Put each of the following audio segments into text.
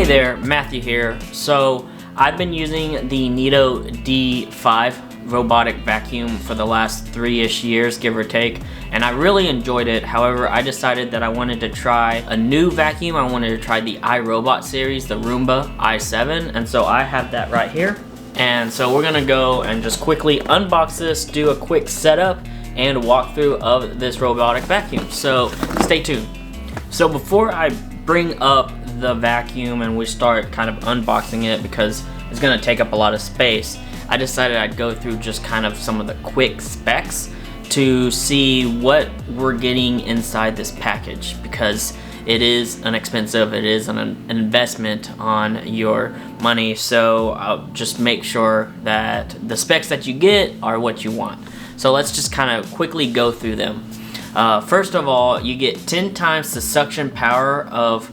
there, Matthew here. So I've been using the Neato D5 robotic vacuum for the last 3-ish years, give or take, and I really enjoyed it. However, I decided that I wanted to try a new vacuum. I wanted to try the iRobot series, the Roomba i7, and so I have that right here. And so we're gonna go and just quickly unbox this, do a quick setup and walkthrough of this robotic vacuum. So stay tuned. So before I bring up the vacuum and we start kind of unboxing it, because it's gonna take up a lot of space, I decided I'd go through just kind of some of the quick specs to see what we're getting inside this package, because it is inexpensive, it is an investment on your money, so I'll just make sure that the specs that you get are what you want. So let's just kind of quickly go through them. First of all, you get 10 times the suction power of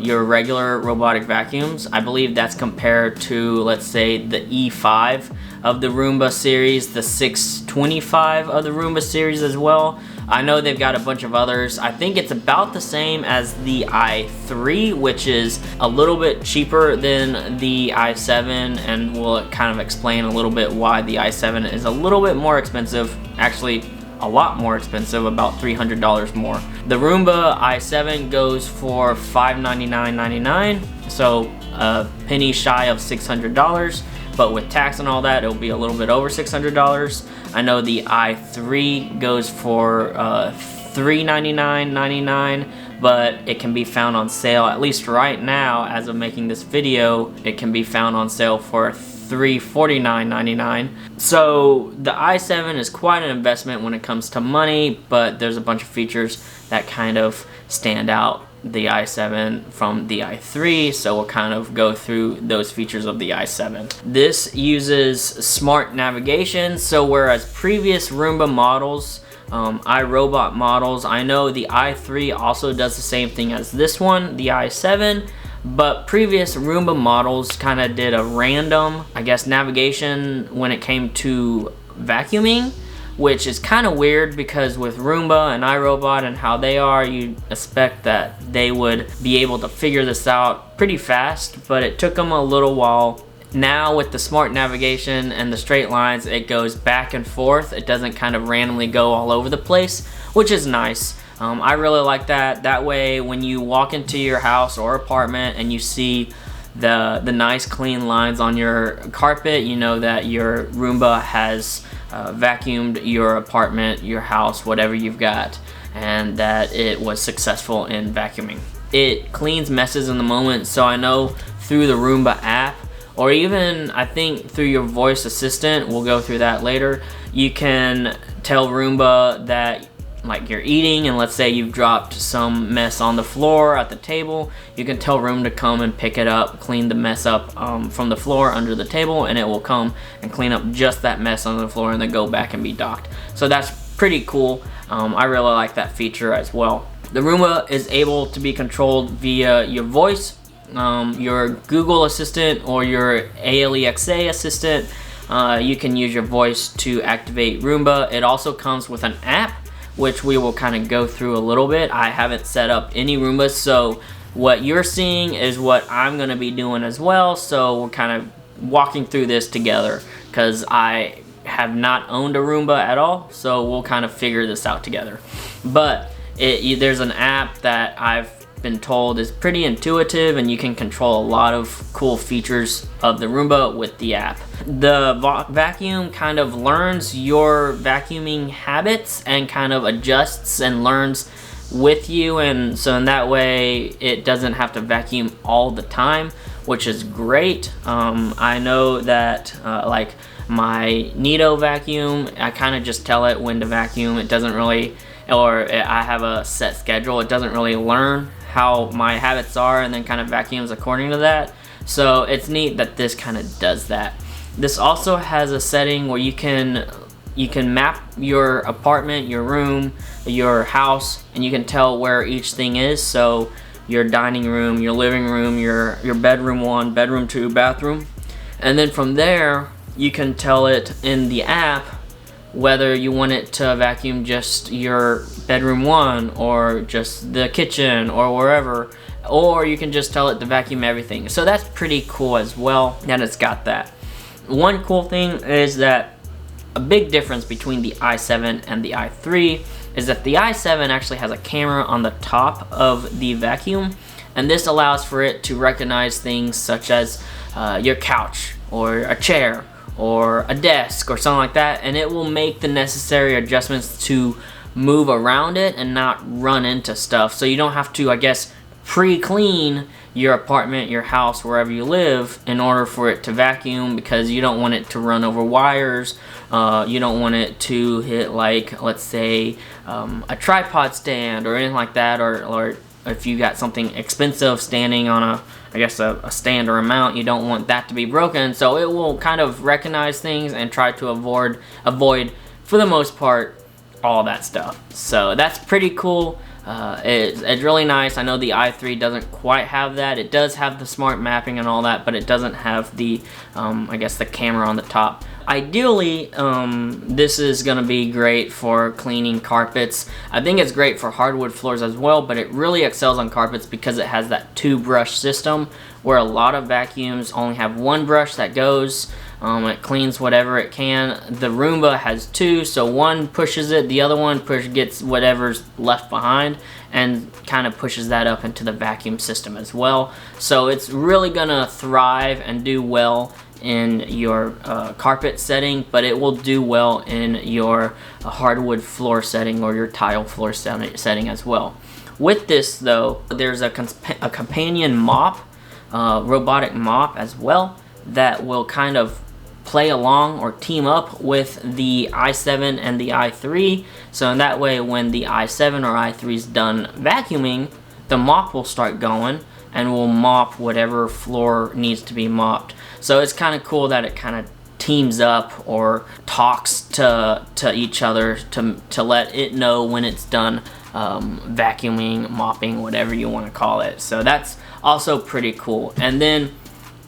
your regular robotic vacuums. I believe that's compared to, let's say, the E5 of the Roomba series, the 625 of the Roomba series as well. I know they've got a bunch of others. I think it's about the same as the i3, which is a little bit cheaper than the i7, and we'll kind of explain a little bit why the i7 is a little bit more expensive. Actually, a lot more expensive, about $300 more. The Roomba i7 goes for $599.99, so a penny shy of $600, but with tax and all that, it'll be a little bit over $600. I know the i3 goes for $399.99, but it can be found on sale, at least right now, as of making this video, it can be found on sale for $349.99. So the i7 is quite an investment when it comes to money, but there's a bunch of features that kind of stand out the i7 from the i3, so we'll kind of go through those features of the i7. This uses smart navigation, so whereas previous Roomba models, iRobot models, I know the i3 also does the same thing as this one, the i7, but previous Roomba models kind of did a random, I guess, navigation when it came to vacuuming, which is kind of weird because with Roomba and iRobot and how they are, you expect that they would be able to figure this out pretty fast, but it took them a little while. Now with the smart navigation and the straight lines, it goes back and forth. It doesn't kind of randomly go all over the place, which is nice. I really like that. That way when you walk into your house or apartment and you see the nice clean lines on your carpet, you know that your Roomba has vacuumed your apartment, your house, whatever you've got, and that it was successful in vacuuming. It cleans messes in the moment, so I know through the Roomba app, or even I think through your voice assistant, we'll go through that later, you can tell Roomba that like you're eating and let's say you've dropped some mess on the floor at the table, you can tell Roomba to come and pick it up, clean the mess up from the floor under the table, and it will come and clean up just that mess on the floor and then go back and be docked. So that's pretty cool. I really like that feature as well. The Roomba is able to be controlled via your voice, your Google Assistant or your Alexa assistant. You can use your voice to activate Roomba. It also comes with an app, which we will kind of go through a little bit. I haven't set up any Roombas, so what you're seeing is what I'm gonna be doing as well, so we're kind of walking through this together because I have not owned a Roomba at all, so we'll kind of figure this out together. But there's an app that I've been told is pretty intuitive and you can control a lot of cool features of the Roomba with the app. The vacuum kind of learns your vacuuming habits and kind of adjusts and learns with you, and so in that way it doesn't have to vacuum all the time, which is great. I know that like my Neato vacuum, I kind of just tell it when to vacuum. It doesn't really, or I have a set schedule, it doesn't really learn how my habits are and then kind of vacuums according to that. So it's neat that this kind of does that. This also has a setting where you can map your apartment, your room, your house, and you can tell where each thing is. So your dining room, your living room, your bedroom 1, bedroom 2, bathroom. And then from there, you can tell it in the app whether you want it to vacuum just your bedroom one or just the kitchen or wherever, or you can just tell it to vacuum everything. So that's pretty cool as well that it's got that. One cool thing is that a big difference between the i7 and the i3 is that the i7 actually has a camera on the top of the vacuum, and this allows for it to recognize things such as your couch or a chair or a desk or something like that, and it will make the necessary adjustments to move around it and not run into stuff. So you don't have to, I guess, pre-clean your apartment, your house, wherever you live in order for it to vacuum, because you don't want it to run over wires. You don't want it to hit, like, let's say a tripod stand or anything like that, or if you got something expensive standing on a stand or a mount, you don't want that to be broken. So it will kind of recognize things and try to avoid for the most part all that stuff. So that's pretty cool. It's really nice. I know the i3 doesn't quite have that. It does have the smart mapping and all that, but it doesn't have the I guess the camera on the top. Ideally, this is gonna be great for cleaning carpets. I think it's great for hardwood floors as well, but it really excels on carpets because it has that 2-brush system, where a lot of vacuums only have 1 brush that goes. It cleans whatever it can. The Roomba has 2, so one pushes it, the other one gets whatever's left behind and kind of pushes that up into the vacuum system as well. So it's really gonna thrive and do well in your carpet setting, but it will do well in your hardwood floor setting or your tile floor setting as well. With this though, there's a companion mop, robotic mop as well, that will kind of play along or team up with the i7 and the i3. So in that way, when the i7 or i3 is done vacuuming, the mop will start going and will mop whatever floor needs to be mopped. So it's kind of cool that it kind of teams up or talks to each other to let it know when it's done vacuuming, mopping, whatever you want to call it. So that's also pretty cool. And then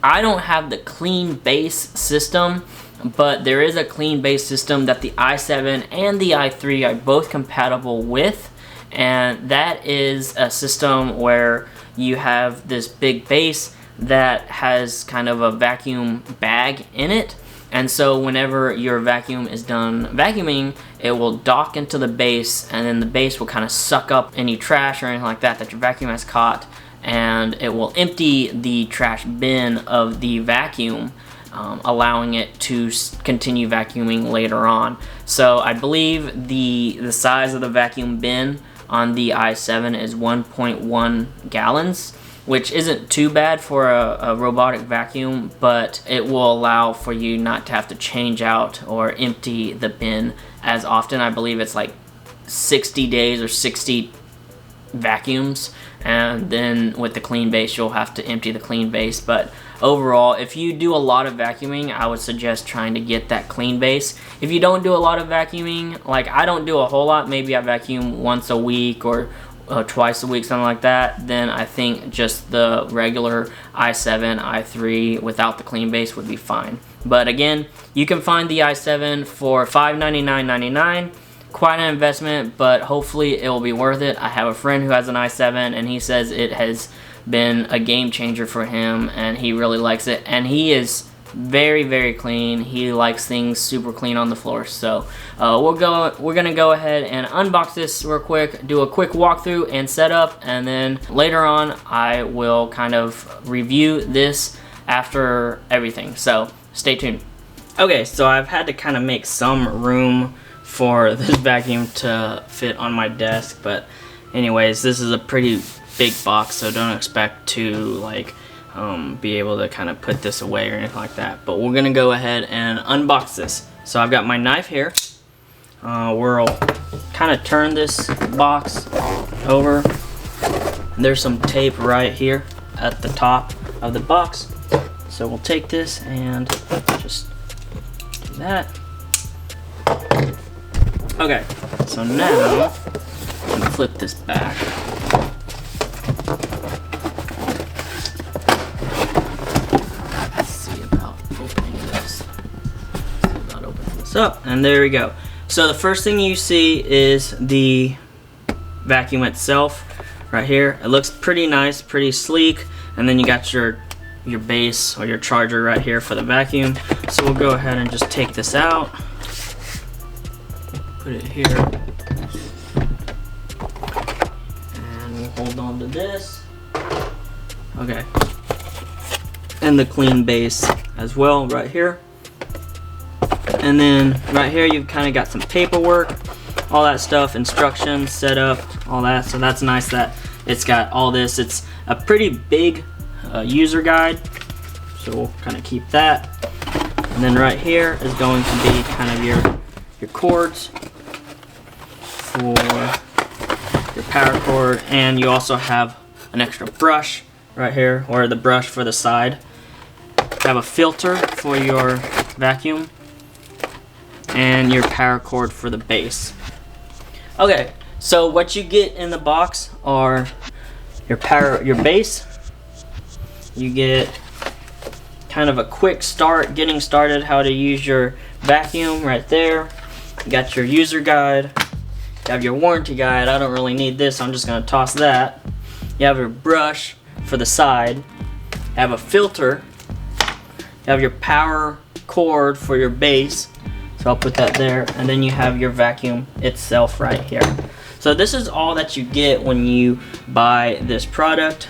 I don't have the clean base system, but there is a clean base system that the i7 and the i3 are both compatible with, and that is a system where you have this big base that has kind of a vacuum bag in it, and so whenever your vacuum is done vacuuming, it will dock into the base, and then the base will kind of suck up any trash or anything like that that your vacuum has caught, and it will empty the trash bin of the vacuum, allowing it to continue vacuuming later on. So I believe the size of the vacuum bin on the i7 is 1.1 gallons, which isn't too bad for a robotic vacuum, but it will allow for you not to have to change out or empty the bin as often. I believe it's like 60 days or 60 vacuums, and then with the clean base you'll have to empty the clean base. But overall, if you do a lot of vacuuming, I would suggest trying to get that clean base. If you don't do a lot of vacuuming, like I don't do a whole lot, maybe I vacuum once a week or twice a week, something like that, then I think just the regular i7, i3 without the clean base would be fine. But again, you can find the i7 for $599.99. Quite an investment, but hopefully it will be worth it. I have a friend who has an i7 and he says it has been a game changer for him and he really likes it, and he is very, very clean. He likes things super clean on the floor. So we're gonna go ahead and unbox this real quick, do a quick walkthrough and setup, and then later on I will kind of review this after everything. So stay tuned. Okay, so I've had to kind of make some room for this vacuum to fit on my desk, but anyways, this is a pretty big box, so don't expect to like be able to kind of put this away or anything like that. But we're gonna go ahead and unbox this. So I've got my knife here. We'll kind of turn this box over. There's some tape right here at the top of the box, so we'll take this and just do that. Okay, so now I'm gonna flip this back. Let's see about opening this. Up, and there we go. So the first thing you see is the vacuum itself right here. It looks pretty nice, pretty sleek, and then you got your base or your charger right here for the vacuum. So we'll go ahead and just take this out, put it here, and we'll hold on to this. Okay, and the clean base as well right here. And then right here you've kind of got some paperwork, all that stuff, instructions, setup, all that. So that's nice that it's got all this. It's a pretty big user guide, so we'll kind of keep that. And then right here is going to be kind of your cords for your power cord, and you also have an extra brush right here, or the brush for the side. You have a filter for your vacuum, and your power cord for the base. Okay, so what you get in the box are your base. You get kind of a quick start, getting started, how to use your vacuum right there. You got your user guide. You have your warranty guide. I don't really need this, I'm just gonna toss that. You have your brush for the side. You have a filter. You have your power cord for your base. So I'll put that there, and then you have your vacuum itself right here. So this is all that you get when you buy this product.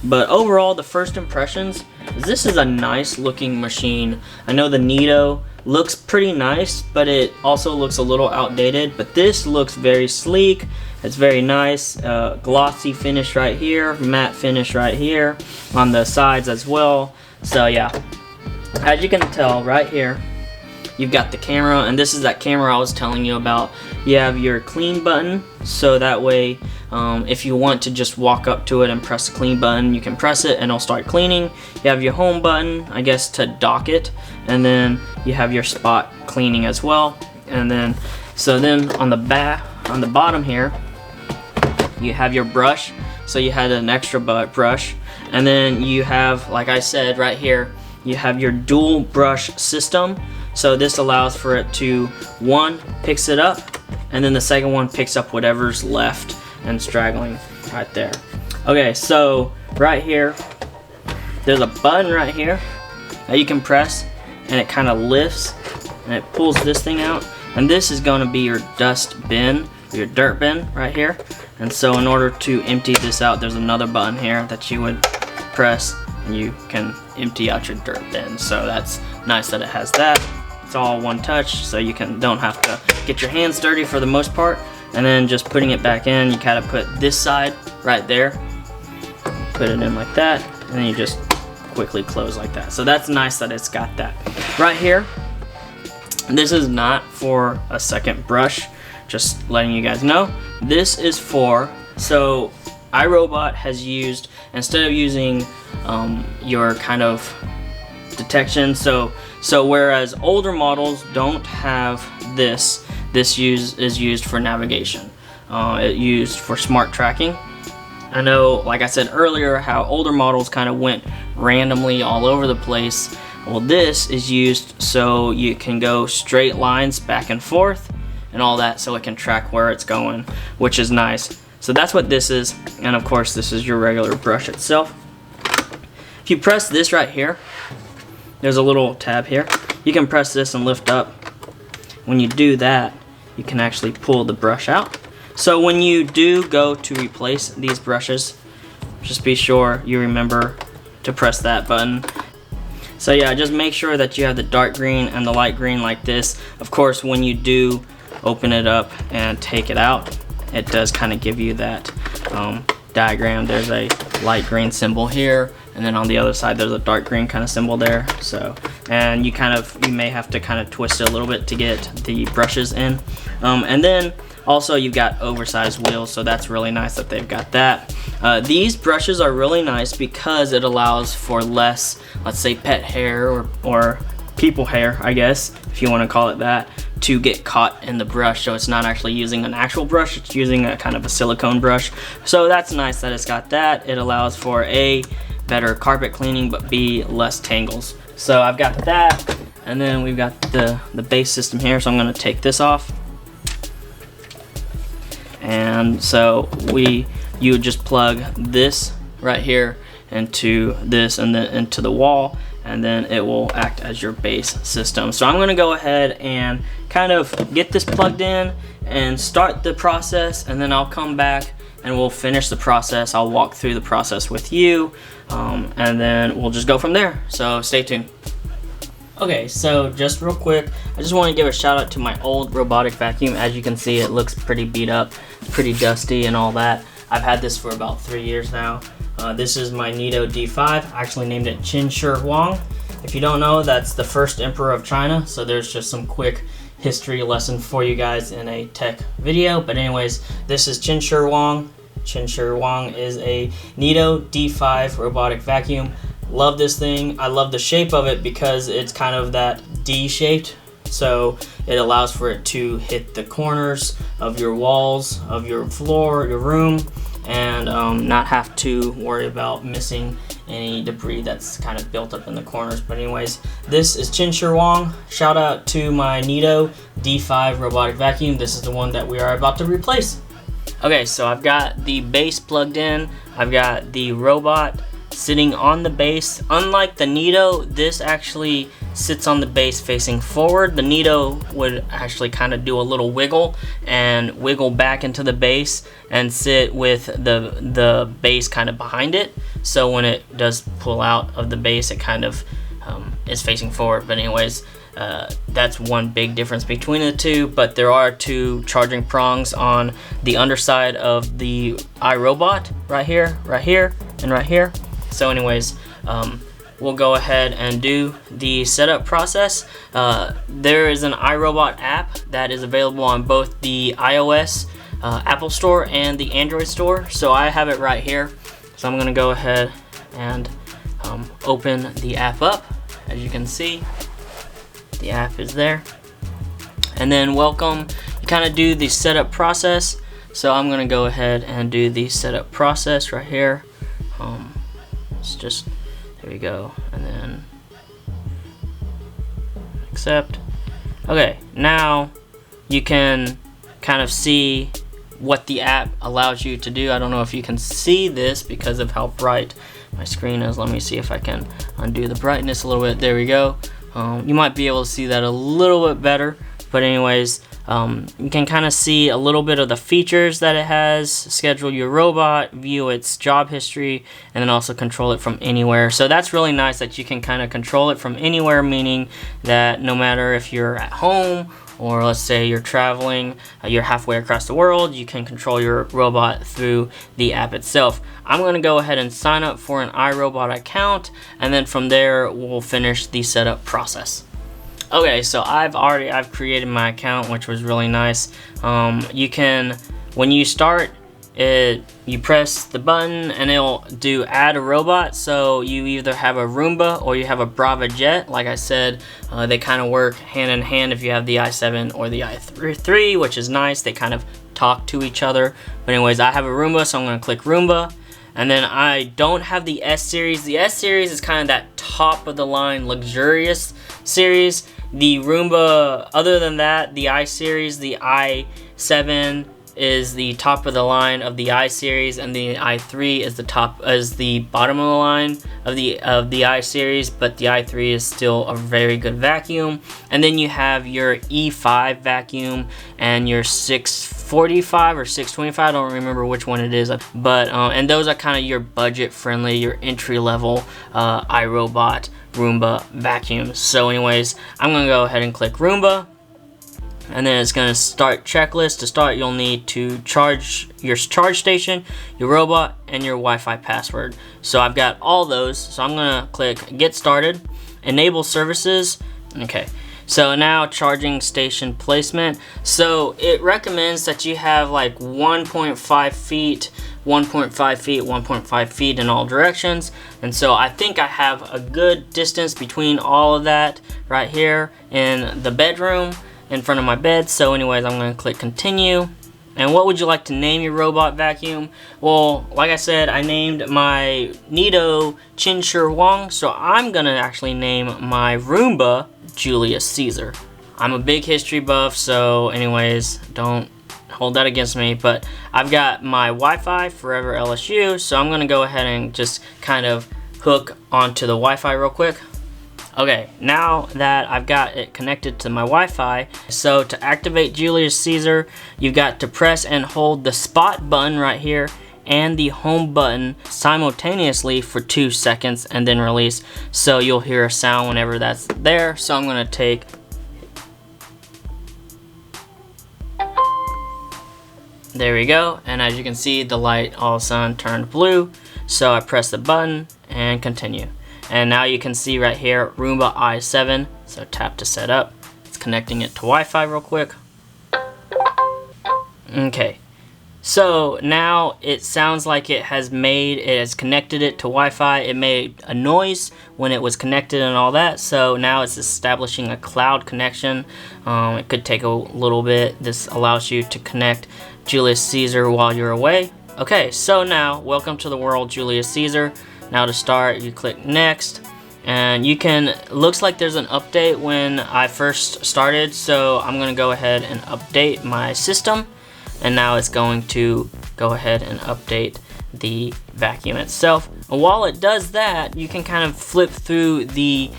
But overall, the first impressions is this is a nice looking machine. I know the Nito looks pretty nice, but it also looks a little outdated. But this looks very sleek. It's very nice, glossy finish right here, matte finish right here on the sides as well. So yeah, as you can tell right here, you've got the camera, and this is that camera I was telling you about. You have your clean button, so that way if you want to just walk up to it and press the clean button, you can press it and it'll start cleaning. You have your home button, I guess, to dock it, and then you have your spot cleaning as well. And then on the bottom here, you have your brush, so you had an extra brush, and then you have, like I said right here, you have your dual brush system. So this allows for it to, one picks it up, and then the second one picks up whatever's left and straggling right there. Okay, so right here, there's a button right here that you can press, and it kind of lifts, and it pulls this thing out. And this is going to be your dust bin, your dirt bin right here. And so in order to empty this out, there's another button here that you would press, and you can empty out your dirt bin. So that's nice that it has that. It's all one touch, so you don't have to get your hands dirty for the most part. And then just putting it back in, you kind of put this side right there, put it in like that, and then you just quickly close like that. So that's nice that it's got that. Right here, this is not for a second brush, just letting you guys know. This is for, so iRobot has used, instead of using your kind of detection, so whereas older models don't have this is used for navigation. It used for smart tracking. I know, like I said earlier, how older models kind of went randomly all over the place. Well, this is used so you can go straight lines back and forth and all that, so it can track where it's going, which is nice. So that's what this is, and of course this is your regular brush itself. If you press this right here, there's a little tab here. You can press this and lift up. When you do that, you can actually pull the brush out. So when you do go to replace these brushes, just be sure you remember to press that button. So yeah, just make sure that you have the dark green and the light green like this. Of course, when you do open it up and take it out, it does kind of give you that diagram. There's a light green symbol here, and then on the other side there's a dark green kind of symbol there. So, and you may have to kind of twist it a little bit to get the brushes in. And then also you've got oversized wheels, so that's really nice that they've got that. These brushes are really nice because it allows for less, let's say, pet hair or people hair, I guess, if you want to call it that, to get caught in the brush. So it's not actually using an actual brush, it's using a kind of a silicone brush. So that's nice that it's got that. It allows for A, better carpet cleaning, but B, less tangles. So I've got that, And then we've got the base system here, so I'm going to take this off. And so you would just plug this right here into this and then into the wall, and then it will act as your base system. So I'm going to go ahead and kind of get this plugged in and start the process, and then I'll come back and we'll finish the process. I'll walk through the process with you, and then we'll just go from there. So stay tuned. Okay, so just real quick, I just want to give a shout out to my old robotic vacuum. As you can see, it looks pretty beat up, pretty dusty and all that. I've had this for about 3 years now. This is my Nito D5. I actually named it Qin Shi Huang. If you don't know, that's the first emperor of China, so there's just some quick history lesson for you guys in a tech video. But anyways, this is Qin Shi Huang. Qin Shi Huang is a Nito D5 robotic vacuum. Love this thing. I love the shape of it because it's kind of that D-shaped, so it allows for it to hit the corners of your walls, of your floor, your room, and not have to worry about missing any debris that's kind of built up in the corners. But anyways, this is Qin Shi Huang. Shout out to my Nito D5 robotic vacuum. This is the one that we are about to replace. Okay, so I've got the base plugged in. I've got the robot sitting on the base. Unlike the Nito, this actually sits on the base facing forward. The Nito would actually kind of do a little wiggle and wiggle back into the base and sit with the base kind of behind it. So when it does pull out of the base, it kind of is facing forward. But anyways, that's one big difference between the two. But there are two charging prongs on the underside of the iRobot, right here, and right here. So anyways, we'll go ahead and do the setup process. There is an iRobot app that is available on both the iOS Apple Store and the Android Store. So I have it right here. So I'm gonna go ahead and open the app up. As you can see, the app is there. And then welcome, you kind of do the setup process. So I'm gonna go ahead and do the setup process right here. It's just, there we go, and then accept. Okay, now you can kind of see what the app allows you to do. I don't know if you can see this because of how bright my screen is. Let me see if I can undo the brightness a little bit. There we go. You might be able to see that a little bit better, but anyways, you can kind of see a little bit of the features that it has. Schedule your robot, view its job history, and then also control it from anywhere. So that's really nice that you can kind of control it from anywhere, meaning that no matter if you're at home or let's say you're traveling, you're halfway across the world, you can control your robot through the app itself. I'm going to go ahead and sign up for an iRobot account, and then from there we'll finish the setup process. Okay, so I've created my account, which was really nice. You can, when you start it, you press the button and it'll do add a robot. So you either have a Roomba or you have a Brava Jet. Like I said, they kind of work hand in hand if you have the i7 or the i3, which is nice. They kind of talk to each other. But anyways, I have a Roomba, so I'm gonna click Roomba. And then I don't have the S series. The S series is kind of that top of the line luxurious series. The Roomba, other than that, the I series, the i7 is the top of the line of the I series, and the i3 is the bottom of the line of the I series, but the i3 is still a very good vacuum. And then you have your E5 vacuum and your 645 or 625, I don't remember which one it is, but and those are kind of your budget friendly, your entry level iRobot Roomba vacuums. So anyways, I'm gonna go ahead and click Roomba, and then it's gonna start checklist. To start, you'll need to charge your charge station, your robot, and your Wi-Fi password. So I've got all those, so I'm gonna click get started, enable services. Okay, so now charging station placement. So it recommends that you have like 1.5 feet, 1.5 feet in all directions. And so I think I have a good distance between all of that right here in the bedroom in front of my bed. So anyways, I'm going to click continue, And what would you like to name your robot vacuum? Well, like I said, I named my Nido Chin Shi Huang, so I'm gonna actually name my Roomba Julius Caesar. I'm a big history buff, so anyways, don't hold that against me, but I've got my Wi-Fi Forever LSU, so I'm gonna go ahead and just kind of hook onto the Wi-Fi real quick. Okay, now that I've got it connected to my Wi-Fi, so to activate Julius Caesar, you've got to press and hold the spot button right here and the home button simultaneously for 2 seconds and then release. So you'll hear a sound whenever that's there. So I'm gonna take, there we go, and as you can see, the light all of a sudden turned blue. So I press the button and continue. And now you can see right here, Roomba i7. So tap to set up. It's connecting it to Wi-Fi real quick. Okay. So now it sounds like it has connected it to Wi-Fi. It made a noise when it was connected and all that. So now it's establishing a cloud connection. It could take a little bit. This allows you to connect Julius Caesar while you're away. Okay, so now welcome to the world, Julius Caesar. Now to start, you click next, and you can, looks like there's an update when I first started, so I'm gonna go ahead and update my system, and now it's going to go ahead and update the vacuum itself. And while it does that, you can kind of flip through the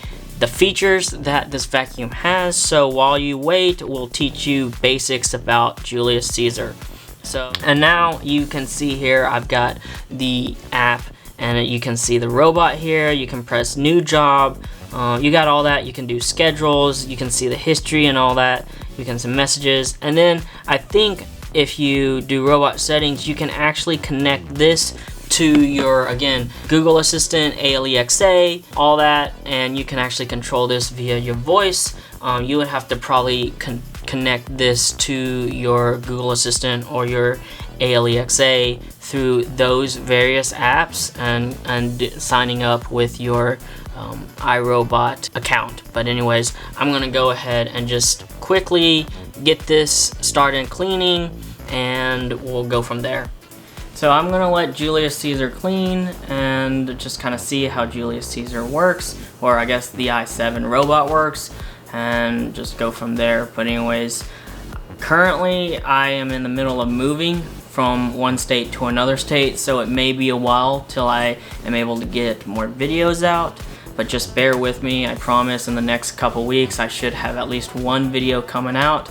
features that this vacuum has. So while you wait, we'll teach you basics about Julius Caesar. So, and now you can see here, I've got the app, and you can see the robot here. You can press new job. You got all that. You can do schedules. You can see the history and all that. You can send messages. And then I think if you do robot settings, you can actually connect this to your, again, Google Assistant, Alexa, all that. And you can actually control this via your voice. You would have to probably connect this to your Google Assistant or your Alexa through those various apps and signing up with your iRobot account. But anyways, I'm gonna go ahead and just quickly get this started cleaning, and we'll go from there. So I'm gonna let Julius Caesar clean and just kind of see how Julius Caesar works, or I guess the i7 robot works, and just go from there. But anyways, currently I am in the middle of moving from one state to another state, so it may be a while till I am able to get more videos out, but just bear with me. I promise in the next couple weeks I should have at least one video coming out.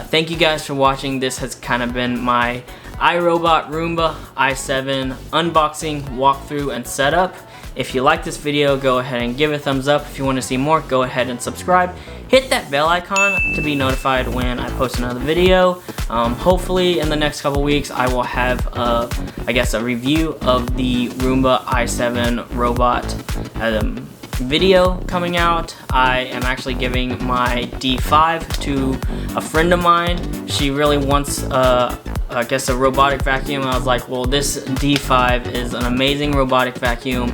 Thank you guys for watching. This has kind of been my iRobot Roomba i7 unboxing, walkthrough, and setup. If you like this video, go ahead and give it a thumbs up. If you want to see more, go ahead and subscribe. Hit that bell icon to be notified when I post another video. Hopefully in the next couple weeks I will have I guess a review of the Roomba i7 robot video coming out. I am actually giving my D5 to a friend of mine. She really wants I guess a robotic vacuum. I was like, well, this D5 is an amazing robotic vacuum.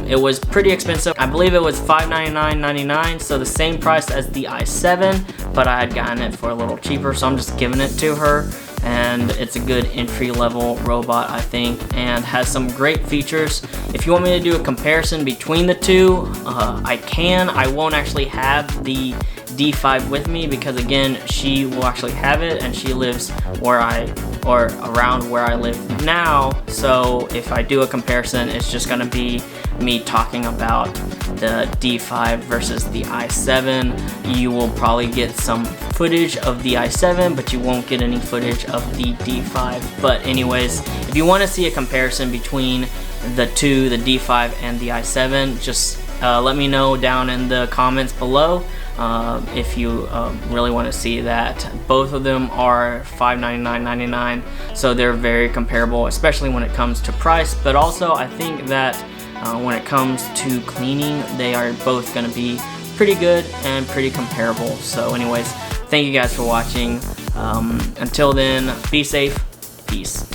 It was pretty expensive. I believe it was $599.99, so the same price as the i7, but I had gotten it for a little cheaper, so I'm just giving it to her. And it's a good entry-level robot, I think, and has some great features. If you want me to do a comparison between the two, I can. I won't actually have the D5 with me because, again, she will actually have it, and she lives around where I live now. So if I do a comparison, it's just gonna be me talking about the D5 versus the i7. You will probably get some footage of the i7, but you won't get any footage of the D5. But anyways, if you want to see a comparison between the two, the D5 and the i7, just let me know down in the comments below if you really want to see that. Both of them are $599.99, so they're very comparable, especially when it comes to price. But also I think that when it comes to cleaning, they are both going to be pretty good and pretty comparable. So anyways, thank you guys for watching. Until then, be safe. Peace.